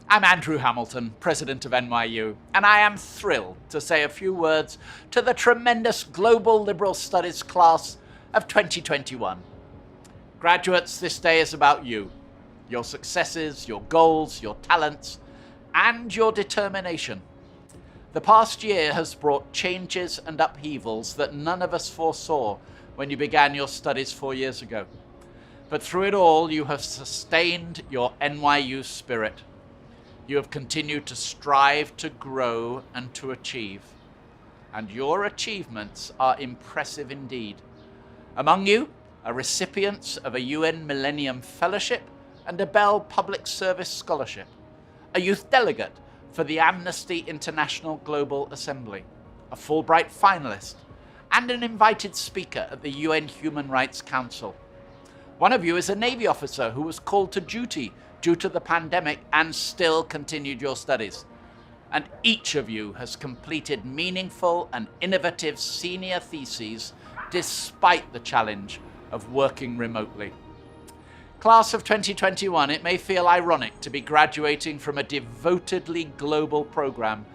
I'm Andrew Hamilton, President of NYU, and I am thrilled to say a few words to the tremendous Global Liberal Studies class of 2021. Graduates, this day is about you, your successes, your goals, your talents, and your determination. The past year has brought changes and upheavals that none of us foresaw when you began your studies 4 years ago. But through it all, you have sustained your NYU spirit. You have continued to strive to grow and to achieve. And your achievements are impressive indeed. Among you are recipients of a UN Millennium Fellowship and a Bell Public Service Scholarship, a youth delegate for the Amnesty International Global Assembly, a Fulbright finalist, and an invited speaker at the UN Human Rights Council. One of you is a Navy officer who was called to duty due to the pandemic and still continued your studies. And each of you has completed meaningful and innovative senior theses despite the challenge of working remotely. Class of 2021, it may feel ironic to be graduating from a devotedly global program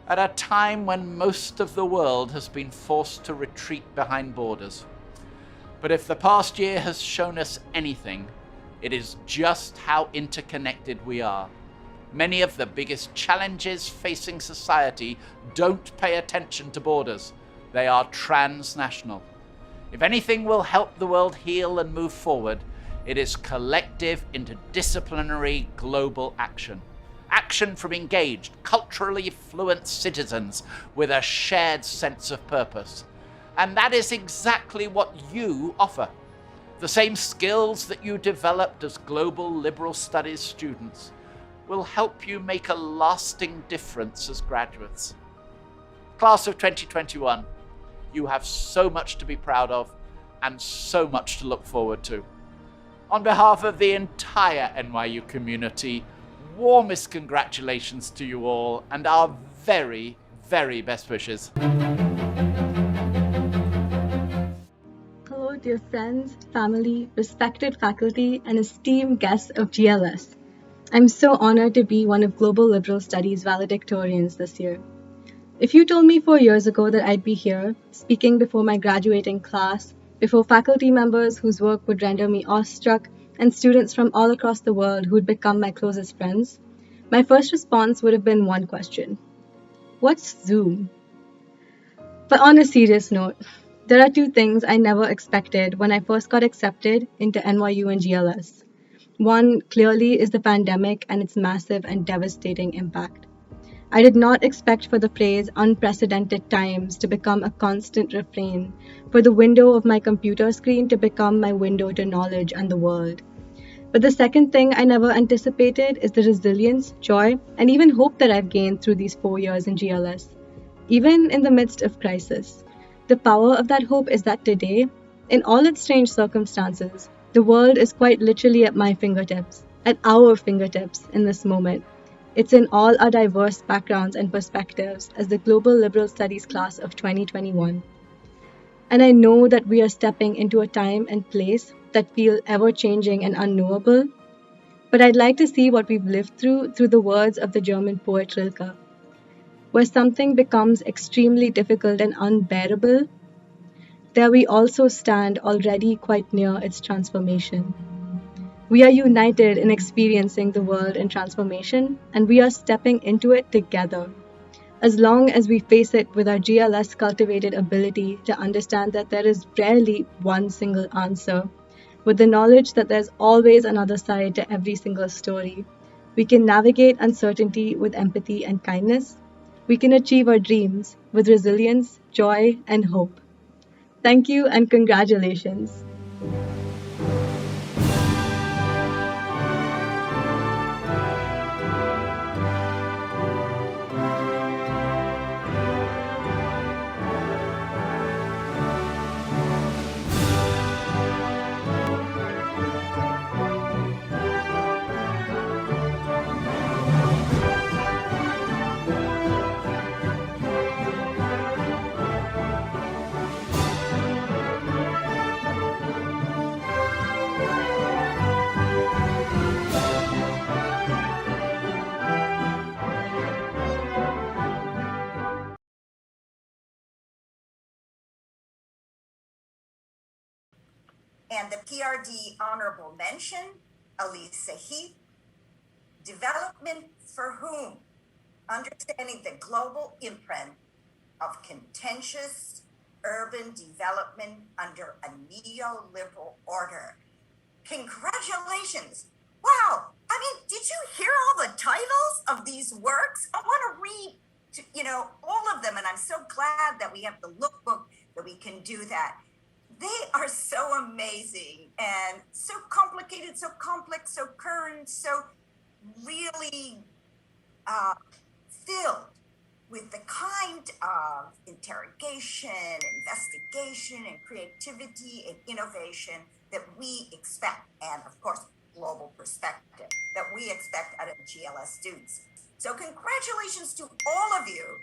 at a time when most of the world has been forced to retreat behind borders. But if the past year has shown us anything, it is just how interconnected we are. Many of the biggest challenges facing society don't pay attention to borders. They are transnational. If anything will help the world heal and move forward, it is collective, interdisciplinary global action. Action from engaged, culturally fluent citizens with a shared sense of purpose. And that is exactly what you offer. The same skills that you developed as global liberal studies students will help you make a lasting difference as graduates. Class of 2021, you have so much to be proud of and so much to look forward to. On behalf of the entire NYU community, warmest congratulations to you all and our very, very best wishes. Hello, dear friends, family, respected faculty, and esteemed guests of GLS. I'm so honored to be one of Global Liberal Studies valedictorians this year. If you told me 4 years ago that I'd be here, speaking before my graduating class, before faculty members whose work would render me awestruck, and students from all across the world who'd become my closest friends, my first response would have been one question: what's Zoom? But on a serious note, there are two things I never expected when I first got accepted into NYU and GLS. One, clearly, is the pandemic and its massive and devastating impact. I did not expect for the phrase unprecedented times to become a constant refrain, for the window of my computer screen to become my window to knowledge and the world. But the second thing I never anticipated is the resilience, joy, and even hope that I've gained through these 4 years in GLS, even in the midst of crisis. The power of that hope is that today, in all its strange circumstances, the world is quite literally at my fingertips, at our fingertips in this moment. It's in all our diverse backgrounds and perspectives as the Global Liberal Studies class of 2021. And I know that we are stepping into a time and place that feel ever-changing and unknowable. But I'd like to see what we've lived through the words of the German poet Rilke. Where something becomes extremely difficult and unbearable, there we also stand already quite near its transformation. We are united in experiencing the world in transformation, and we are stepping into it together. As long as we face it with our GLS cultivated ability to understand that there is rarely one single answer, with the knowledge that there's always another side to every single story, we can navigate uncertainty with empathy and kindness. We can achieve our dreams with resilience, joy, and hope. Thank you and congratulations. And the PRD honorable mention, Alyssa Heath, development for whom? Understanding the global imprint of contentious urban development under a neoliberal order. Congratulations. Wow. I mean, did you hear all the titles of these works? I want to read, all of them. And I'm so glad that we have the lookbook that we can do that. They are so amazing and so complicated, so complex, so current, so really filled with the kind of interrogation, investigation, and creativity and innovation that we expect, and of course, global perspective that we expect out of GLS students. So congratulations to all of you,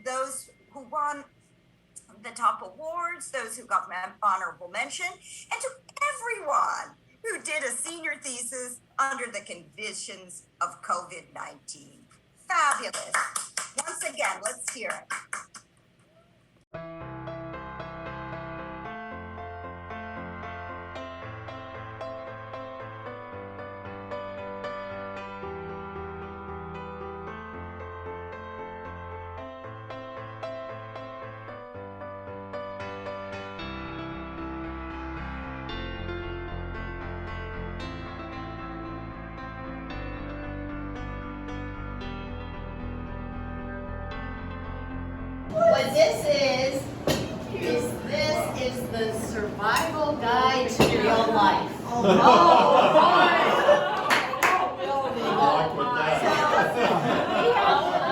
those who won the top awards, those who got honorable mention, and to everyone who did a senior thesis under the conditions of COVID-19. Fabulous. Once again, let's hear it. What this is the survival guide to real life.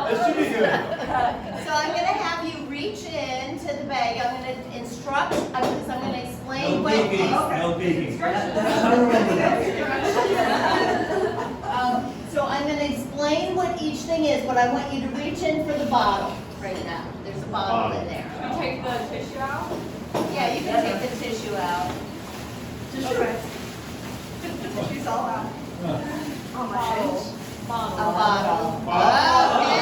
This should be good. So I'm going to have you reach into the bag. I'm going to instruct, because I'm going to explain what these... No peeking. So I'm going to explain what each thing is, but I want you to reach in for the bottle right now. There's a bottle in there. Can we take the tissue out? Yeah, you can take the tissue out. Okay. Tissue's all out. A bottle. Okay.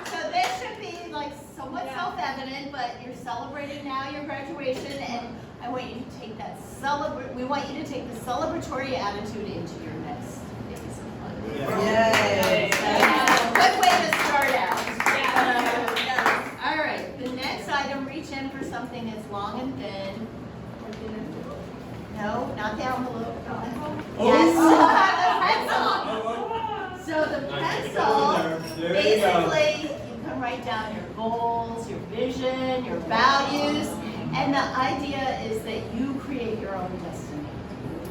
So this should be like somewhat self-evident, but you're celebrating now your graduation, and I want you to take that we want you to take the celebratory attitude into your next phase of life. Yay. Good way to start out. All right, the next item, reach in for something that's long and thin. No, not the envelope. Yes. The pencil. So the pencil, basically, you can write down your goals, your vision, your values, and the idea is that you create your own destiny.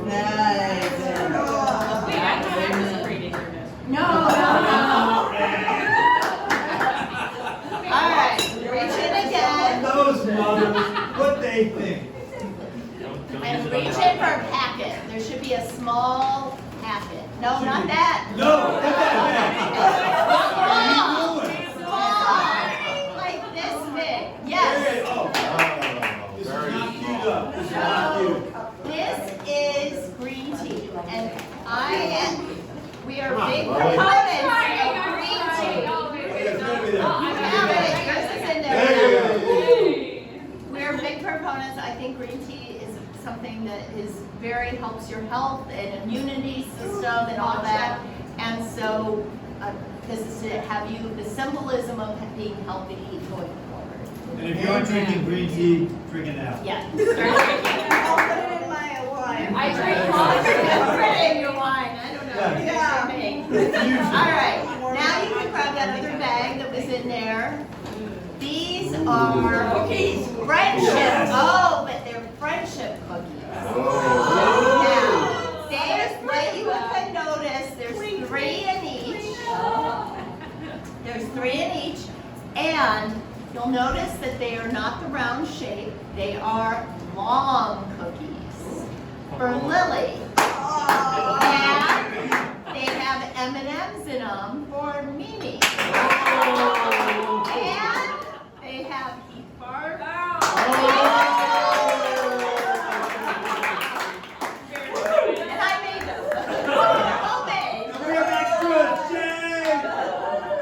Nice. Wait, I thought I was creating your destiny. No. All right, reach in again. Those mothers, what they think. And reach in for a packet. There should be a small packet. No, not that. No, put that back. What are you doing? Small. Like this big. Yes. This is not queued up. This is not queued. This is green tea. And we are big proponents of green tea. It's gonna be there. Have it. Yours is in There you there. We're big proponents. I think green tea is something that is helps your health and immunity system and all that. And so this is to have you the symbolism of being healthy going forward. And if you aren't drinking green tea, drink it now. Yeah. I'll put it in my wine. I drink Put it in your wine. I don't know. Yeah. All right. Now you can grab that other bag that was in there. These are cookies. Friendship. Oh, but they're friendship cookies. Now, there's what you could notice. There's 3 in each. There's 3 in each. And you'll notice that they are not the round shape. They are long cookies. For Lily. And they have M&Ms in them for Mimi. And they have Heath Bar. And I made them. Homemade. We have extras, yay! All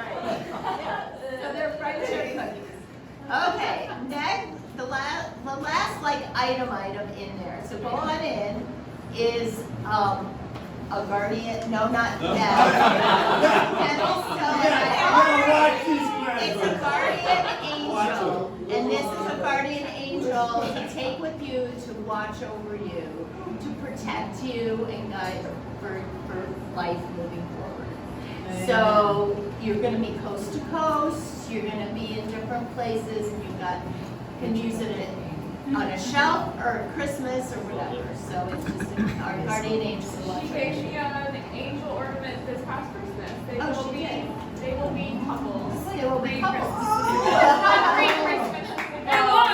right. So they're friendship cookies. item in there. So go on in. Is a guardian? No, not that. It's a guardian angel, and this is a guardian angel to take with you, to watch over you, to protect you and guide for life moving forward. So you're going to be coast to coast. You're going to be in different places, and you can use it on a shelf or Christmas or whatever. So it's just our guardian angel to watch over you. She got an angel ornament this past Christmas. They will be couples. They will be couples. Not three Christmases ago. All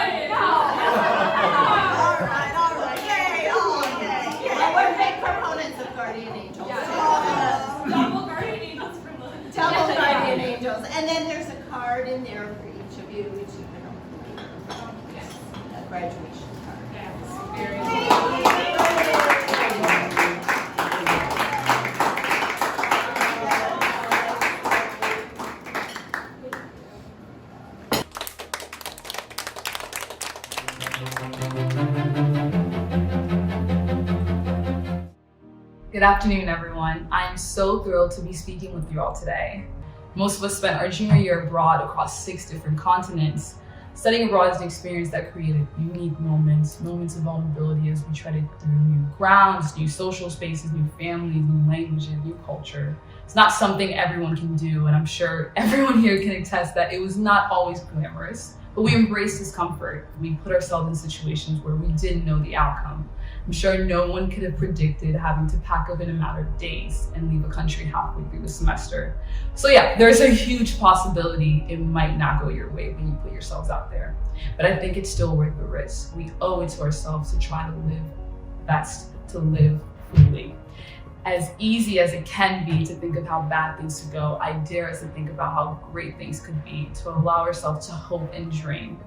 right. Yay, yay. Well, we're big proponents of guardian angels. Double guardian angels for lunch. Double guardian angels. And then there's a card in there for each of you, which you can open. Yes. A graduation card. Yes. Very Thank good. Good afternoon, everyone. I am so thrilled to be speaking with you all today. Most of us spent our junior year abroad across 6 different continents. Studying abroad is an experience that created unique moments of vulnerability as we treaded through new grounds, new social spaces, new families, new languages, new culture. It's not something everyone can do, and I'm sure everyone here can attest that it was not always glamorous, but we embraced discomfort. We put ourselves in situations where we didn't know the outcome. I'm sure no one could have predicted having to pack up in a matter of days and leave a country halfway through the semester. So yeah, there's a huge possibility it might not go your way when you put yourselves out there. But I think it's still worth the risk. We owe it to ourselves to try to live best, to live fully. As easy as it can be to think of how bad things could go, I dare us to think about how great things could be, to allow ourselves to hope and dream.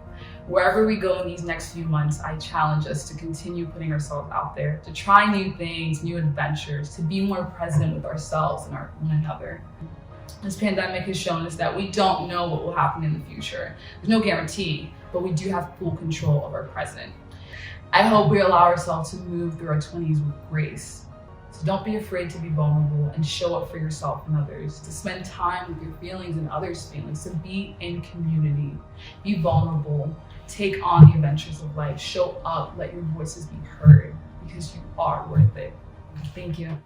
Wherever we go in these next few months, I challenge us to continue putting ourselves out there, to try new things, new adventures, to be more present with ourselves and one another. This pandemic has shown us that we don't know what will happen in the future. There's no guarantee, but we do have full control of our present. I hope we allow ourselves to move through our 20s with grace. So don't be afraid to be vulnerable and show up for yourself and others, to spend time with your feelings and others' feelings, to be in community, be vulnerable, take on the adventures of life, show up, let your voices be heard, because you are worth it. Thank you.